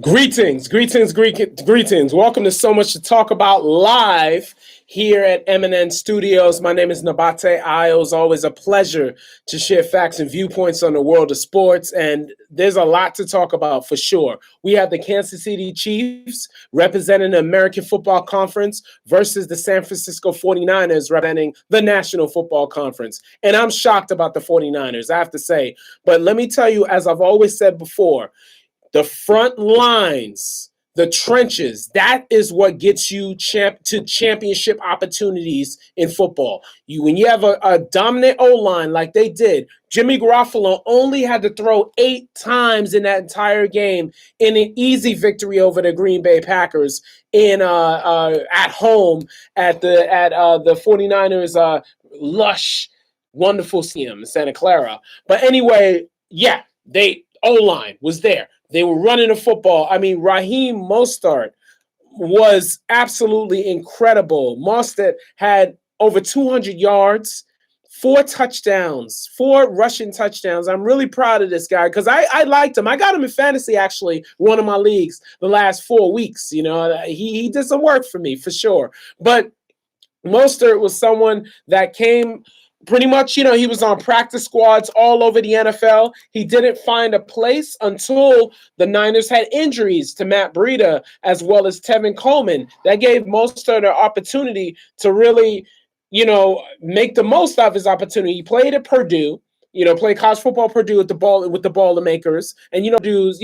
Greetings. Welcome to So Much to Talk About live here at MNN Studios. My name is Nabaté. It's always a pleasure to share facts and viewpoints on the world of sports, and there's a lot to talk about for sure. We have the Kansas City Chiefs representing the American Football Conference versus the San Francisco 49ers representing the National Football Conference. And I'm shocked about the 49ers, I have to say. But let me tell you, as I've always said before, the front lines, the trenches, that is what gets you to championship opportunities in football. When you have a dominant O-line like they did, Jimmy Garoppolo only had to throw 8 times in that entire game in an easy victory over the Green Bay Packers at home at the 49ers lush, wonderful stadium in Santa Clara. But anyway, yeah, O-line was there. They were running the football. I mean, Raheem Mostert was absolutely incredible. Mostert had over 200 yards, 4 touchdowns, 4 rushing touchdowns. I'm really proud of this guy because I liked him. I got him in fantasy, actually, one of my leagues the last 4 weeks. You know, he did some work for me for sure. But Mostert was someone that came pretty much, he was on practice squads all over the NFL. He didn't find a place until the Niners had injuries to Matt Breida as well as Tevin Coleman. That gave Mostert an opportunity to really, make the most of his opportunity. He played at Purdue. Play college football Purdue with the Boilermakers. And, dudes,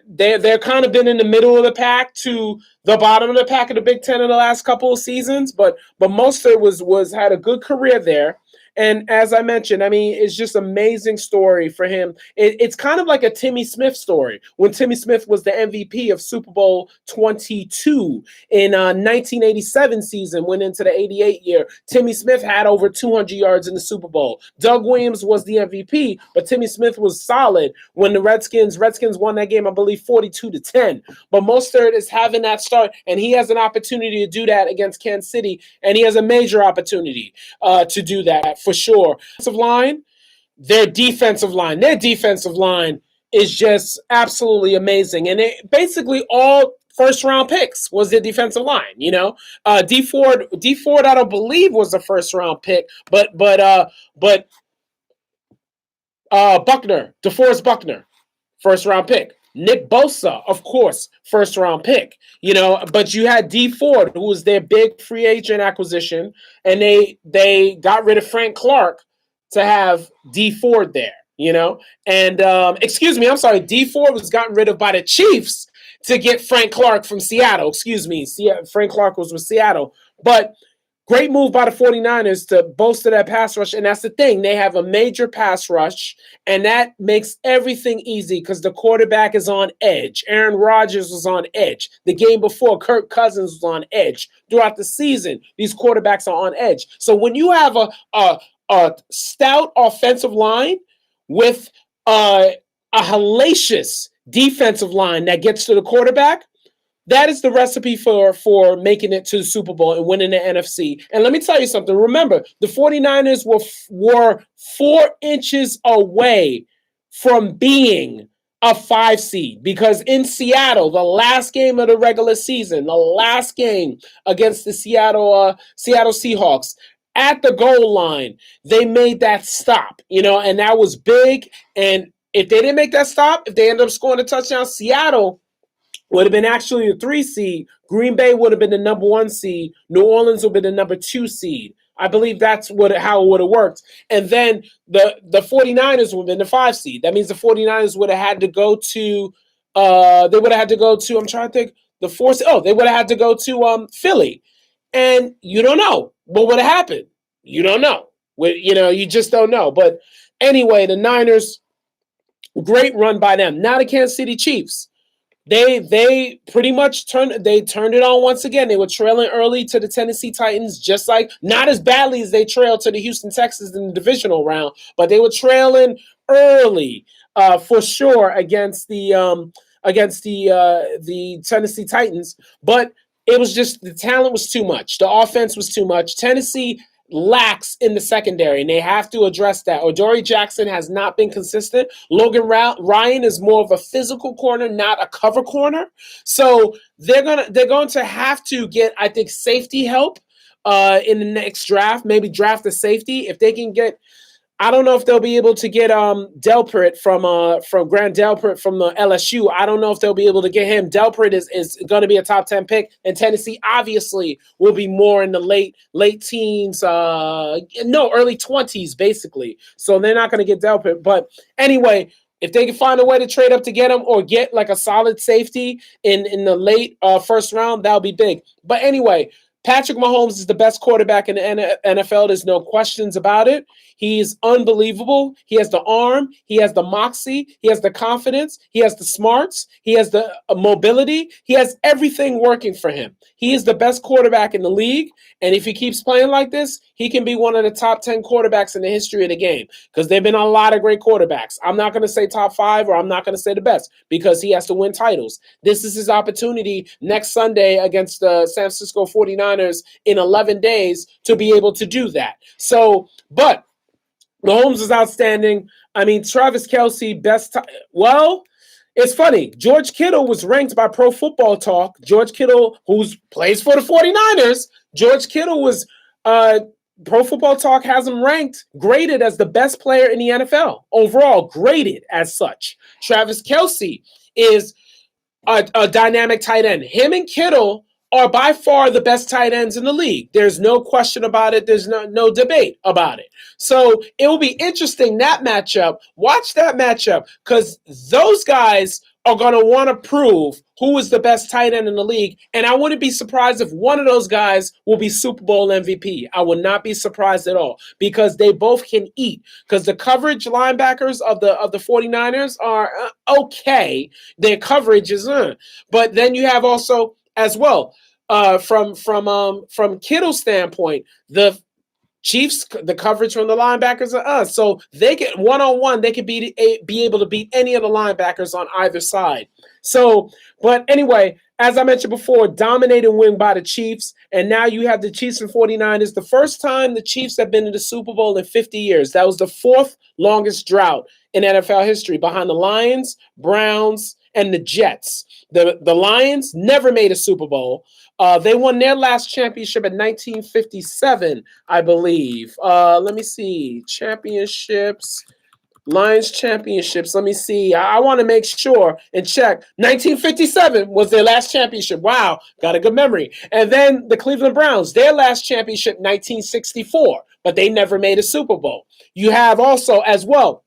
they're kind of been in the middle of the pack to the bottom of the pack of the Big Ten in the last couple of seasons. But Mostert had a good career there. And as I mentioned, I mean, it's just an amazing story for him. It's kind of like a Timmy Smith story. When Timmy Smith was the MVP of Super Bowl 22 in 1987 season, went into the 88 year, Timmy Smith had over 200 yards in the Super Bowl. Doug Williams was the MVP, but Timmy Smith was solid when the Redskins won that game, I believe, 42-10. But Mostert is having that start, and he has an opportunity to do that against Kansas City, and he has a major opportunity to do that. For sure. Their defensive line is just absolutely amazing. And it basically all first-round picks was their defensive line, D Ford, I don't believe was a first-round pick, but Buckner, DeForest Buckner, first-round pick. Nick Bosa, of course, first-round pick, but you had D Ford, who was their big free agent acquisition, and they got rid of Frank Clark to have D Ford there, and D Ford was gotten rid of by the Chiefs to get Frank Clark from Seattle. Frank Clark was with Seattle, but great move by the 49ers to bolster that pass rush. And that's the thing. They have a major pass rush, and that makes everything easy because the quarterback is on edge. Aaron Rodgers was on edge. The game before, Kirk Cousins was on edge. Throughout the season, these quarterbacks are on edge. So when you have a stout offensive line with a hellacious defensive line that gets to the quarterback, that is the recipe for making it to the Super Bowl and winning the NFC. And let me tell you something. Remember, the 49ers were 4 inches away from being a 5 seed because in Seattle, the last game of the regular season, the last game against the Seattle Seahawks, at the goal line, they made that stop, and that was big. And if they didn't make that stop, if they ended up scoring a touchdown, Seattle would have been actually a 3 seed. Green Bay would have been the number 1 seed. New Orleans would have been the number 2 seed. I believe that's how it would have worked. And then the 49ers would have been the 5 seed. That means the 49ers would have had to go to I'm trying to think, the 4 seed. Oh, they would have had to go to Philly. And you don't know what would have happened. You don't know. You just don't know. But anyway, the Niners, great run by them. Now the Kansas City Chiefs. They pretty much turned it on once again. They were trailing early to the Tennessee Titans, just like not as badly as they trailed to the Houston Texans in the divisional round, but they were trailing early for sure against the Tennessee Titans. But it was just the talent was too much. The offense was too much. Tennessee lacks in the secondary, and they have to address that. Odori Jackson has not been consistent. Logan Ryan is more of a physical corner, not a cover corner. So they're going to have to get, I think, safety help in the next draft. Maybe draft a safety if they can get. I don't know if they'll be able to get Delpit from Grant Delpit from the LSU. I don't know if they'll be able to get him. Delpit is going to be a top 10 pick, and Tennessee obviously will be more in the late teens, early 20s basically. So they're not going to get Delpit. But anyway, if they can find a way to trade up to get him or get like a solid safety in the late first round, that'll be big. But anyway, Patrick Mahomes is the best quarterback in the NFL. There's no questions about it. He's unbelievable. He has the arm. He has the moxie. He has the confidence. He has the smarts. He has the mobility. He has everything working for him. He is the best quarterback in the league. And if he keeps playing like this, he can be one of the top 10 quarterbacks in the history of the game, because there have been a lot of great quarterbacks. I'm not going to say top 5, or I'm not going to say the best, because he has to win titles. This is his opportunity next Sunday against the San Francisco 49ers in 11 days to be able to do that. So, but Mahomes is outstanding. I mean, Travis Kelce, it's funny. George Kittle was ranked by Pro Football Talk. George Kittle, who plays for the 49ers, George Kittle was, Pro Football Talk has him graded as the best player in the NFL. Overall, graded as such. Travis Kelce is a dynamic tight end. Him and Kittle are by far the best tight ends in the league. There's no question about it. There's no debate about it. So it will be interesting, that matchup. Watch that matchup, because those guys are going to want to prove who is the best tight end in the league. And I wouldn't be surprised if one of those guys will be Super Bowl MVP. I would not be surprised at all, because they both can eat. Because the coverage linebackers of the 49ers are okay. Their coverage is But then you have also, as well, from Kittle's standpoint, the Chiefs, the coverage from the linebackers are us. So they get one-on-one, they could be able to beat any of the linebackers on either side. So, but anyway, as I mentioned before, dominated win by the Chiefs. And now you have the Chiefs and 49ers. The first time the Chiefs have been in the Super Bowl in 50 years. That was the 4th longest drought in NFL history, behind the Lions, Browns, and the Jets. The Lions never made a Super Bowl. They won their last championship in 1957, I believe. Let me see. Lions championships. Let me see. I want to make sure and check. 1957 was their last championship. Wow, got a good memory. And then the Cleveland Browns, their last championship, 1964, but they never made a Super Bowl. You have also, as well,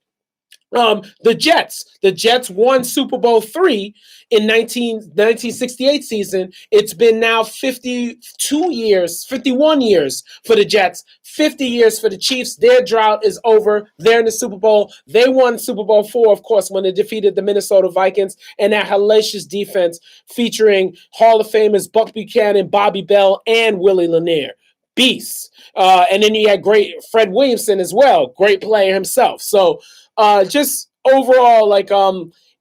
the Jets. The Jets won Super Bowl III in 1968 season. It's been now 51 years for the Jets, 50 years for the Chiefs. Their drought is over. They're in the Super Bowl. They won Super Bowl IV, of course, when they defeated the Minnesota Vikings, and that hellacious defense featuring Hall of Famers Buck Buchanan, Bobby Bell, and Willie Lanier. Beasts. And then you had great Fred Williamson as well, great player himself. So just overall,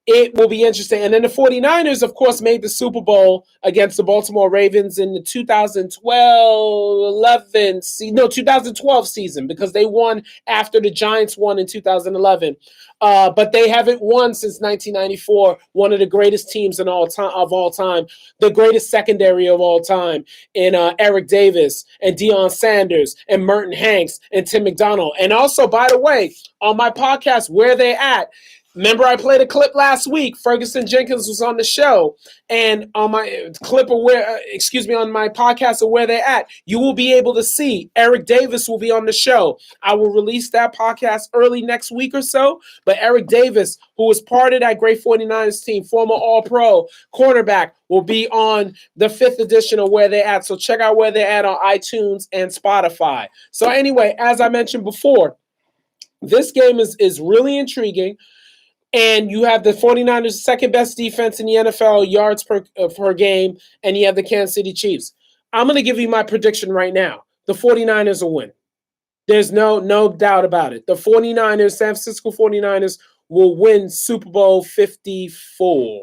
it will be interesting. And then the 49ers, of course, made the Super Bowl against the Baltimore Ravens in the 2012 season, because they won after the Giants won in 2011. But they haven't won since 1994, one of the greatest teams of all time, the greatest secondary of all time in Eric Davis and Deion Sanders and Merton Hanks and Tim McDonald. And also, by the way, on my podcast, Where They At, remember I played a clip last week. Ferguson Jenkins was on the show, and on my clip of on my podcast of Where They At, you will be able to see Eric Davis will be on the show. I will release that podcast early next week or so, but Eric Davis, who was part of that great 49ers team, former All-Pro cornerback, will be on the 5th edition of Where They At. So check out Where They At on iTunes and Spotify. So anyway, as I mentioned before, this game is really intriguing. And you have the 49ers' second best defense in the NFL, yards per game, and you have the Kansas City Chiefs. I'm going to give you my prediction right now. The 49ers will win. There's no doubt about it. The 49ers, San Francisco 49ers, will win Super Bowl 54.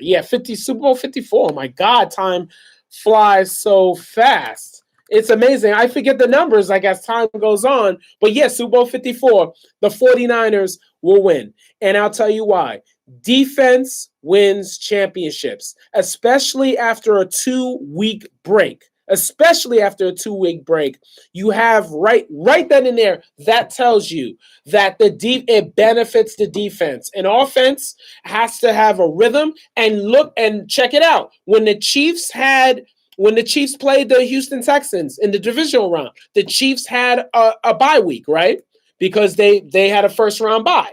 Yeah, Super Bowl 54. Oh, my God, time flies so fast. It's amazing. I forget the numbers like as time goes on. But yes, Super Bowl 54, the 49ers will win. And I'll tell you why. Defense wins championships, especially after a 2-week break. Especially after a 2-week break, you have right then and there. That tells you that it benefits the defense. An offense has to have a rhythm. And look and check it out. When the Chiefs played the Houston Texans in the divisional round, the Chiefs had a bye week, right? Because they had a first round bye.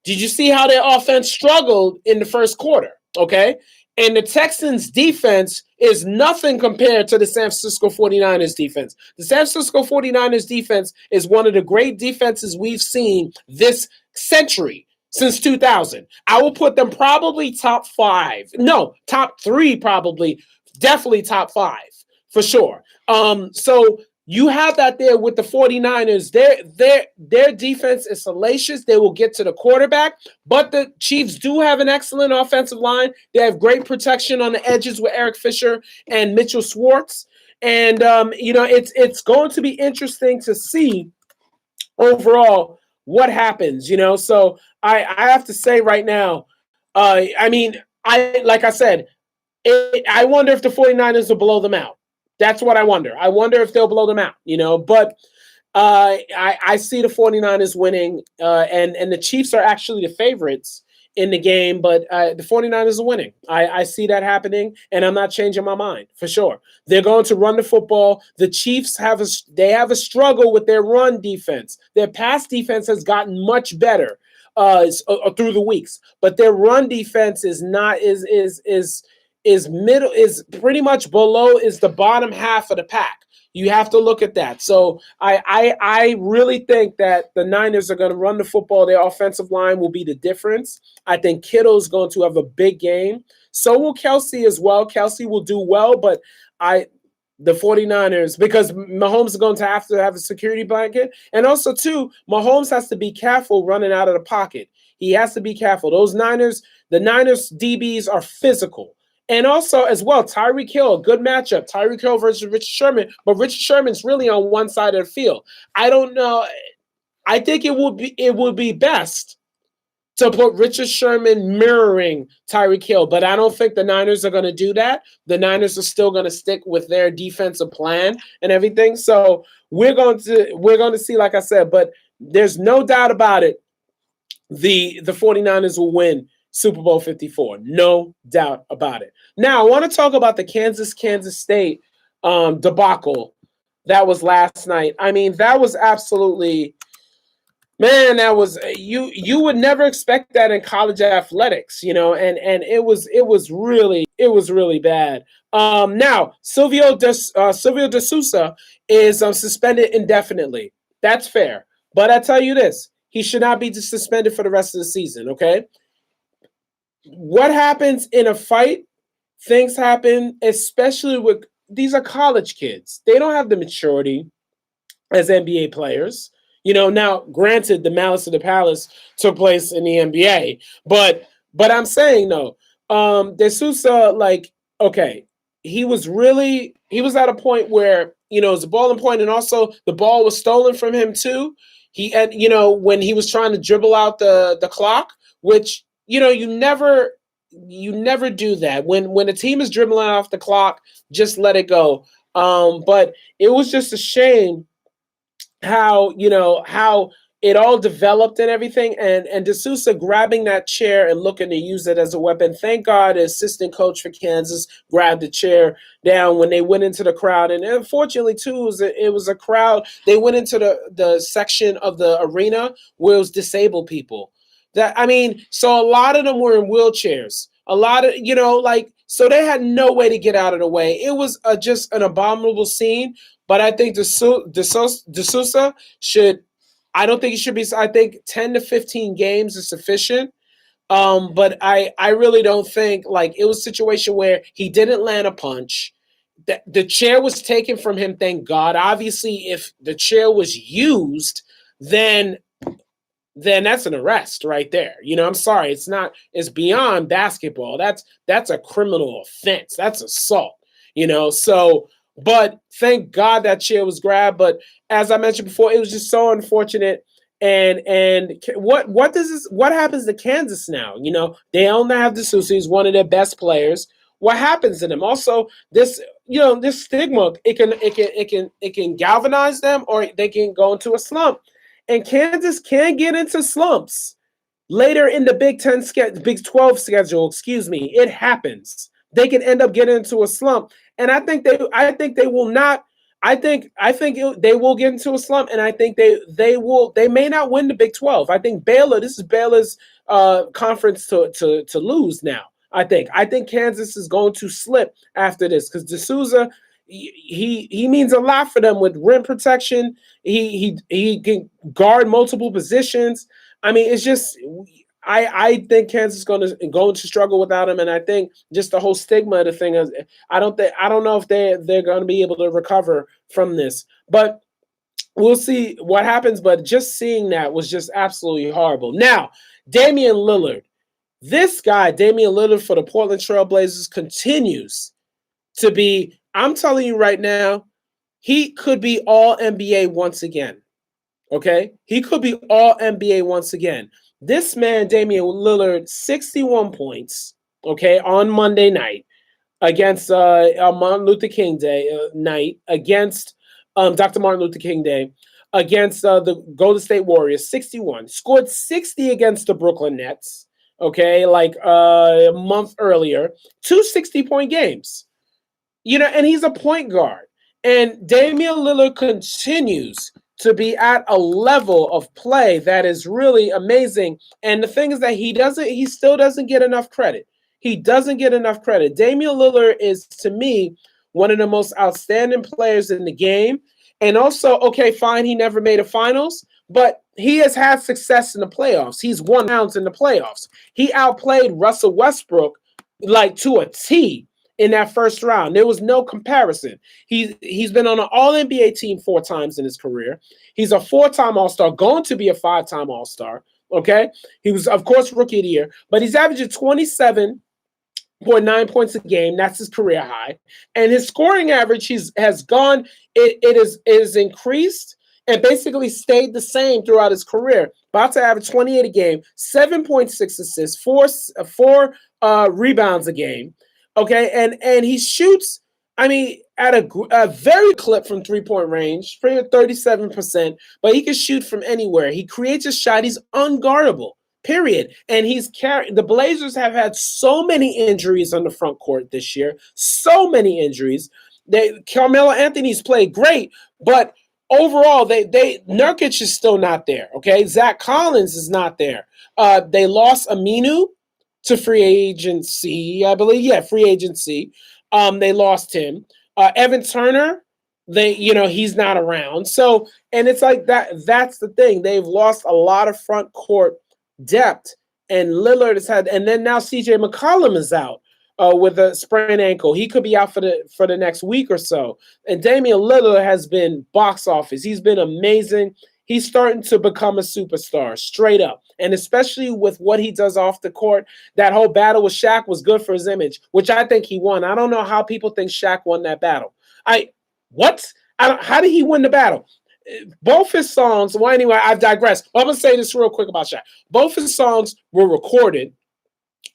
Did you see how their offense struggled in the first quarter? Okay. And the Texans defense is nothing compared to the San Francisco 49ers defense. The San Francisco 49ers defense is one of the great defenses we've seen this century since 2000. I will put them probably top 5. No, top 3 probably. Definitely top 5 for sure. So you have that there with the 49ers. Their defense is salacious. They will get to the quarterback, but the Chiefs do have an excellent offensive line. They have great protection on the edges with Eric Fisher and Mitchell Schwartz. And it's going to be interesting to see overall what happens. So I have to say right now, like I said, I wonder if the 49ers will blow them out. That's what I wonder. I wonder if they'll blow them out, But I see the 49ers winning, and the Chiefs are actually the favorites in the game, but the 49ers are winning. I see that happening, and I'm not changing my mind, for sure. They're going to run the football. The Chiefs have a struggle with their run defense. Their pass defense has gotten much better through the weeks, but their run defense is pretty much below, is the bottom half of the pack. You have to look at that. So I really think that the Niners are going to run the football. Their offensive line will be the difference. I think Kittle's going to have a big game. So will Kelsey as well. Kelsey will do well, but the 49ers, because Mahomes is going to have a security blanket. And also, too, Mahomes has to be careful running out of the pocket. He has to be careful. The Niners DBs are physical. And also, as well, Tyreek Hill, a good matchup. Tyreek Hill versus Richard Sherman, but Richard Sherman's really on one side of the field. I don't know. I think it would be best to put Richard Sherman mirroring Tyreek Hill, but I don't think the Niners are going to do that. The Niners are still going to stick with their defensive plan and everything. So we're going to see, like I said, but there's no doubt about it. The 49ers will win Super Bowl 54. No doubt about it. Now, I want to talk about the Kansas State debacle that was last night. I mean, that was absolutely, man, that was, you would never expect that in college athletics, and it was really bad. Now, Silvio De Sousa is suspended indefinitely. That's fair. But I tell you this, he should not be suspended for the rest of the season, okay? What happens in a fight, things happen, especially with, these are college kids. They don't have the maturity as NBA players. Now, granted, the malice of the palace took place in the NBA, but I'm saying, no, De Sousa, okay, he was at a point where, it was a ball point, and also the ball was stolen from him too. When he was trying to dribble out the clock, which, you never do that. When a team is dribbling off the clock, just let it go. But it was just a shame how it all developed and everything, and De Sousa grabbing that chair and looking to use it as a weapon. Thank God the assistant coach for Kansas grabbed the chair down when they went into the crowd. And unfortunately, too, it was a crowd. They went into the section of the arena where it was disabled people. So a lot of them were in wheelchairs. A lot of, so they had no way to get out of the way. It was just an abominable scene. But I think De Sousa should, I don't think he should be, I think 10 to 15 games is sufficient. But I really don't think, it was a situation where he didn't land a punch. The chair was taken from him, thank God. Obviously, if the chair was used, then that's an arrest right there. I'm sorry. It's beyond basketball. That's a criminal offense. That's assault, so But thank God that chair was grabbed. But as I mentioned before, it was just so unfortunate. And what happens to Kansas now? You know, they only have De Sousa. He's one of their best players. What happens to them? Also, this stigma, it can galvanize them, or they can go into a slump. And Kansas can get into slumps later in the Big 12 schedule. Excuse me, it happens. They can end up getting into a slump, and I think they will not. They will get into a slump, and I think they may not win the Big 12. I think Baylor. This is Baylor's conference to lose now. I think Kansas is going to slip after this because De Sousa, he means a lot for them with rim protection. He can guard multiple positions. I mean, it's just I think Kansas is going to struggle without him, and I think just the whole stigma of the thing is I don't know if they're going to be able to recover from this, but we'll see what happens. But just seeing that was just absolutely horrible. Now, Damian Lillard, this guy, Damian Lillard for the Portland Trail Blazers, continues to be. I'm telling you right now, he could be all NBA once again. Okay, he could be all NBA once again. This man, Damian Lillard, 61 points, okay, on Monday night against Martin Luther King Day night against Dr. Martin Luther King Day against the Golden State Warriors, 61. Scored 60 against the Brooklyn Nets, okay, like a month earlier. 2 60-point games. You know, and he's a point guard. And Damian Lillard continues to be at a level of play that is really amazing. And the thing is that he still doesn't get enough credit. He doesn't get enough credit. Damian Lillard is, to me, one of the most outstanding players in the game. And also, okay, fine, he never made a finals, but he has had success in the playoffs. He's won rounds in the playoffs. He outplayed Russell Westbrook like to a T in that first round. There was no comparison. He's been on an All-NBA team 4 times in his career. He's a 4-time All-Star, going to be a 5-time All-Star. Okay, he was, of course, Rookie of the Year, but he's averaging 27.9 points a game. That's his career high, and his scoring average has gone. It is increased and basically stayed the same throughout his career. About to average 28 a game, 7.6 assists, four rebounds a game. Okay, and he shoots, I mean, at a very clip from three-point range, 37%, but he can shoot from anywhere. He creates a shot. He's unguardable, period. And the Blazers have had so many injuries on the front court this year, so many injuries. Carmelo Anthony's played great, but overall, Nurkic is still not there, okay? Zach Collins is not there. They lost Aminu to free agency, I believe. Yeah, free agency. They lost him. Evan Turner, he's not around. So, and it's like that. That's the thing. They've lost a lot of front court depth, and Lillard has had. And then now CJ McCollum is out with a sprained ankle. He could be out for the next week or so. And Damian Lillard has been box office. He's been amazing. He's starting to become a superstar, straight up. And especially with what he does off the court, that whole battle with Shaq was good for his image, which I think he won. I don't know how people think Shaq won that battle. How did he win the battle? Both his songs, well, anyway, I digress. I'm going to say this real quick about Shaq. Both his songs were recorded.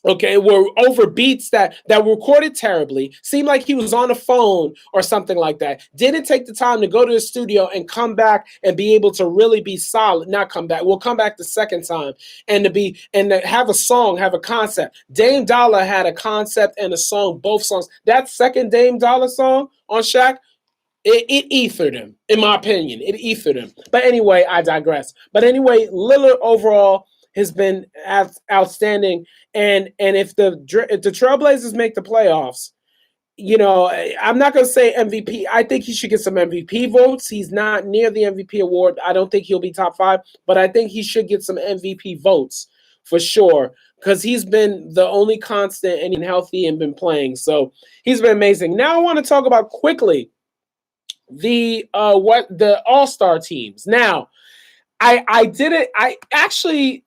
Okay, were over beats that were recorded terribly. Seemed like he was on a phone or something like that. Didn't take the time to go to the studio and come back and be able to really be solid. Not come back. We'll come back the second time and to have a song, have a concept. Dame Dollar had a concept and a song, both songs. That second Dame Dollar song on Shaq, it ethered him, in my opinion. It ethered him. But anyway, I digress. But anyway, Lillard overall has been outstanding. And if the Trailblazers make the playoffs, I'm not going to say MVP. I think he should get some MVP votes. He's not near the MVP award. I don't think he'll be top 5, but I think he should get some MVP votes for sure because he's been the only constant and healthy and been playing. So he's been amazing. Now I want to talk about quickly the All-Star teams. Now, I did it. I should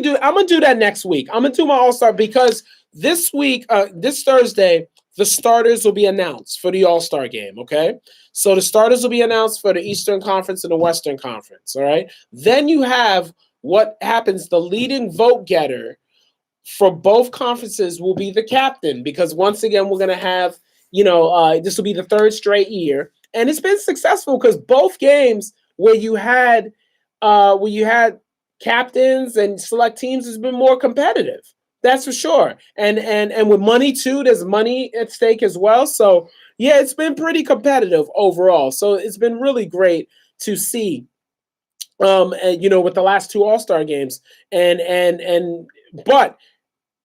do it. I'm going to do that next week. I'm going to do my All-Star because this week, this Thursday, the starters will be announced for the All-Star game, okay? So the starters will be announced for the Eastern Conference and the Western Conference, all right? Then you have what happens, the leading vote getter for both conferences will be the captain, because once again, we're going to have, this will be the third straight year. And it's been successful because both games where you had captains and select teams has been more competitive. That's for sure. And with money too, there's money at stake as well. So yeah, it's been pretty competitive overall. So it's been really great to see. With the last two All-Star games, but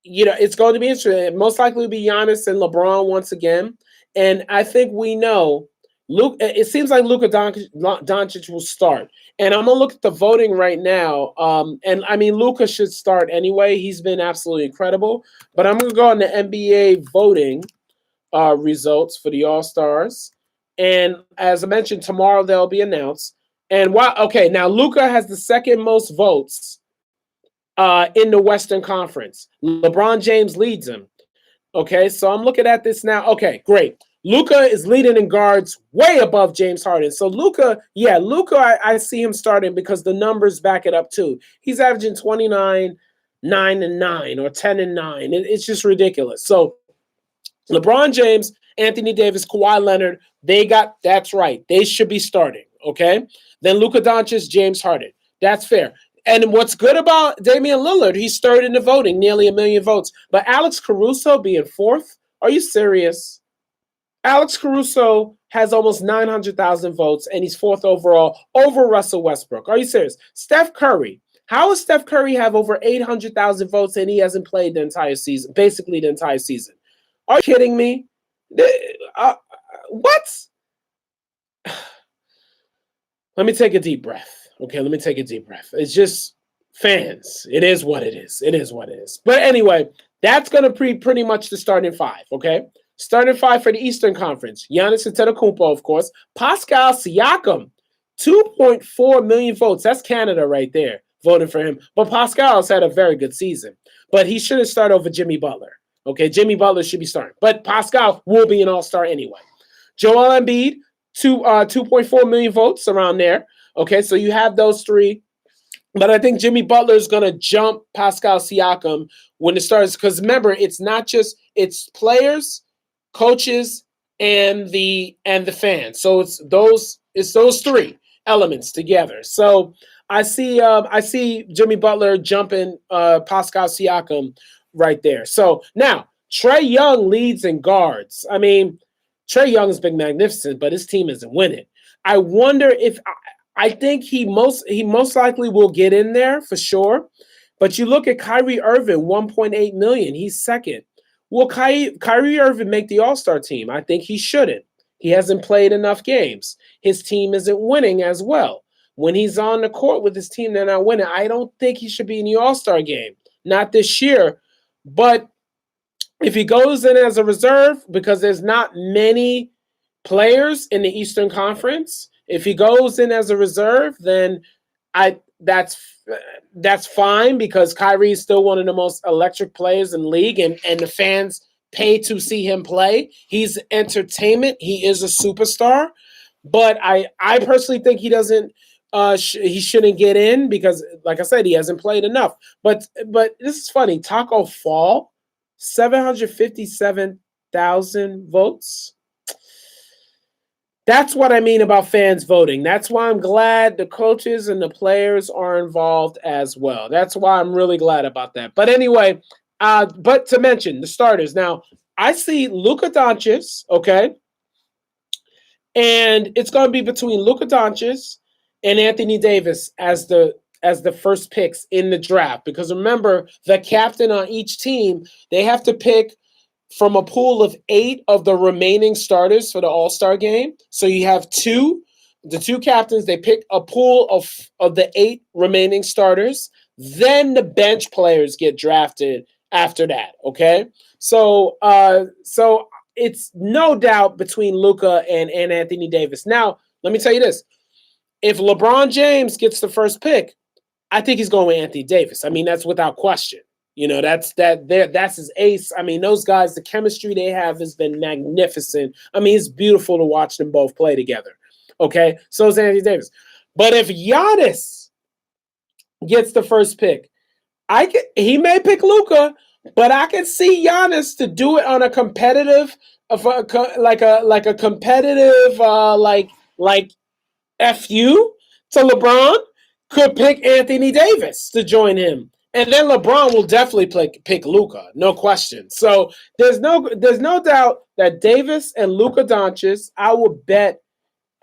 it's going to be interesting. It most likely will be Giannis and LeBron once again, and I think we know Luke. It seems like Luka Doncic will start, and I'm gonna look at the voting right now. And I mean, Luka should start anyway. He's been absolutely incredible. But I'm gonna go on the NBA voting results for the All-Stars, and as I mentioned, tomorrow they'll be announced. And now Luka has the second most votes in the Western Conference. LeBron James leads him. Okay, so I'm looking at this now. Okay, great. Luka is leading in guards way above James Harden. So Luka, I see him starting because the numbers back it up too. He's averaging 29, 9 and 9 or 10 and 9. It's just ridiculous. So LeBron James, Anthony Davis, Kawhi Leonard, that's right. They should be starting, okay? Then Luka Doncic, James Harden. That's fair. And what's good about Damian Lillard, he's third in the voting, nearly 1 million votes. But Alex Caruso being fourth? Are you serious? Alex Caruso has almost 900,000 votes, and he's fourth overall over Russell Westbrook. Are you serious? Steph Curry. How does Steph Curry have over 800,000 votes and he hasn't played the entire season, basically the entire season? Are you kidding me? What? Let me take a deep breath. Okay, let me take a deep breath. It's just fans. It is what it is. It is what it is. But anyway, that's going to be pretty much the starting five, okay? Starting five for the Eastern Conference. Giannis Antetokounmpo, of course. Pascal Siakam, 2.4 million votes. That's Canada right there voting for him. But Pascal's had a very good season. But he shouldn't start over Jimmy Butler. Okay, Jimmy Butler should be starting. But Pascal will be an all-star anyway. Joel Embiid, 2.4 million votes around there. Okay, so you have those three. But I think Jimmy Butler is going to jump Pascal Siakam when it starts. Because remember, it's players, coaches, and the fans. So it's those three elements together. So I see Jimmy Butler jumping Pascal Siakam right there. So now Trae Young leads in guards. I mean, Trae Young has been magnificent, but his team isn't winning. I wonder if I think he most likely will get in there for sure. But you look at Kyrie Irving, 1.8 million. He's second. Will Kyrie Irving make the All-Star team? I think he shouldn't. He hasn't played enough games. His team isn't winning as well. When he's on the court with his team, they're not winning. I don't think he should be in the All-Star game. Not this year. But if he goes in as a reserve, because there's not many players in the Eastern Conference, if he goes in as a reserve, then that's fine, because Kyrie is still one of the most electric players in the league, and the fans pay to see him play. He's entertainment. He is a superstar. But I personally think he doesn't. He shouldn't get in because, like I said, he hasn't played enough. But this is funny. Taco Fall, 757,000 votes. That's what I mean about fans voting. That's why I'm glad the coaches and the players are involved as well. That's why I'm really glad about that. But anyway, but to mention the starters. Now, I see Luka Doncic, okay? And it's going to be between Luka Doncic and Anthony Davis as the first picks in the draft. Because remember, the captain on each team, they have to pick from a pool of 8 of the remaining starters for the All-Star game. So you have the two captains, they pick a pool of the 8 remaining starters. Then the bench players get drafted after that, okay? So it's no doubt between Luka and Anthony Davis. Now, let me tell you this. If LeBron James gets the first pick, I think he's going with Anthony Davis. I mean, that's without question. You know, that's his ace. I mean, those guys, the chemistry they have has been magnificent. I mean, it's beautiful to watch them both play together. Okay, so is Anthony Davis. But if Giannis gets the first pick, he may pick Luka, but I can see Giannis to do it on a competitive, like a competitive like FU to LeBron. Could pick Anthony Davis to join him. And then LeBron will definitely pick Luka, no question. So there's no doubt that Davis and Luka Doncic, I will bet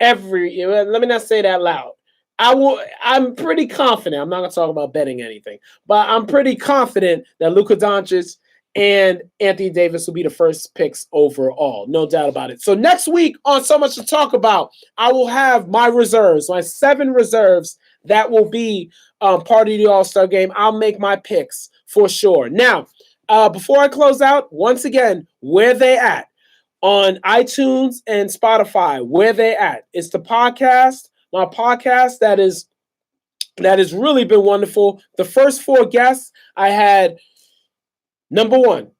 let me not say that loud. I'm pretty confident. I'm not going to talk about betting anything, but I'm pretty confident that Luka Doncic and Anthony Davis will be the first picks overall. No doubt about it. So next week on So Much to Talk About, I will have my reserves, my 7 reserves that will be part of the All-Star game. I'll make my picks for sure. Now, before I close out, once again, where they at? On iTunes and Spotify, where they at? It's the podcast, my podcast that has really been wonderful. The first 4 guests I had, number 1,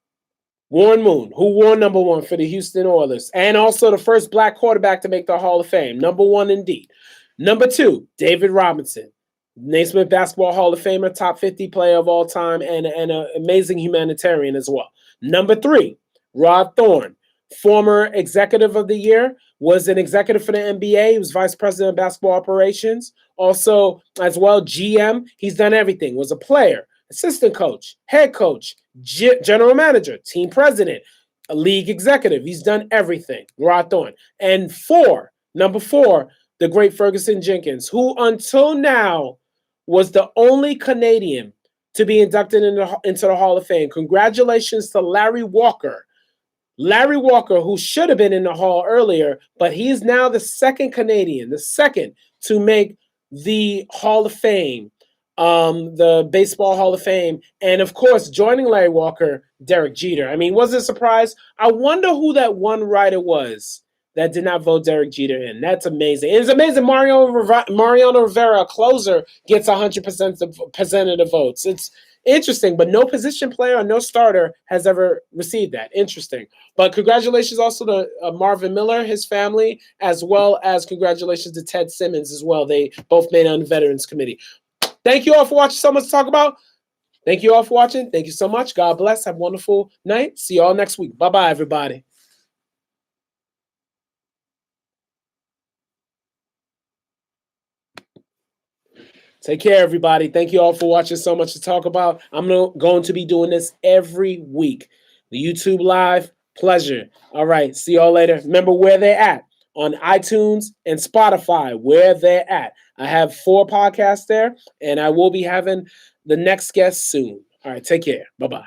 Warren Moon, who won number 1 for the Houston Oilers, and also the first black quarterback to make the Hall of Fame. Number 1 indeed. Number 2, David Robinson, Naismith Basketball Hall of Famer, top 50 player of all time, and an amazing humanitarian as well. Number 3, Rod Thorne, former executive of the year, was an executive for the NBA. He was vice president of basketball operations. Also, as well, GM. He's done everything. Was a player, assistant coach, head coach, general manager, team president, a league executive. He's done everything. Rod Thorne. And number 4, the great Ferguson Jenkins, who until now was the only Canadian to be inducted into the Hall of Fame. Congratulations to Larry Walker. Larry Walker, who should have been in the Hall earlier, but he's now the second Canadian, the second to make the Hall of Fame, the Baseball Hall of Fame. And, of course, joining Larry Walker, Derek Jeter. I mean, was it a surprise? I wonder who that one writer was that did not vote Derek Jeter in. That's amazing. It's amazing Mariano Rivera, a closer, gets 100% of the votes. It's interesting, but no position player or no starter has ever received that. Interesting. But congratulations also to Marvin Miller, his family, as well as congratulations to Ted Simmons as well. They both made it on the Veterans Committee. Thank you all for watching. So much to talk about. Thank you all for watching. Thank you so much. God bless. Have a wonderful night. See you all next week. Bye-bye, everybody. Take care, everybody. Thank you all for watching. So much to talk about. I'm going to be doing this every week. The YouTube Live, pleasure. All right. See y'all later. Remember where they're at on iTunes and Spotify, where they're at. I have 4 podcasts there, and I will be having the next guest soon. All right. Take care. Bye-bye.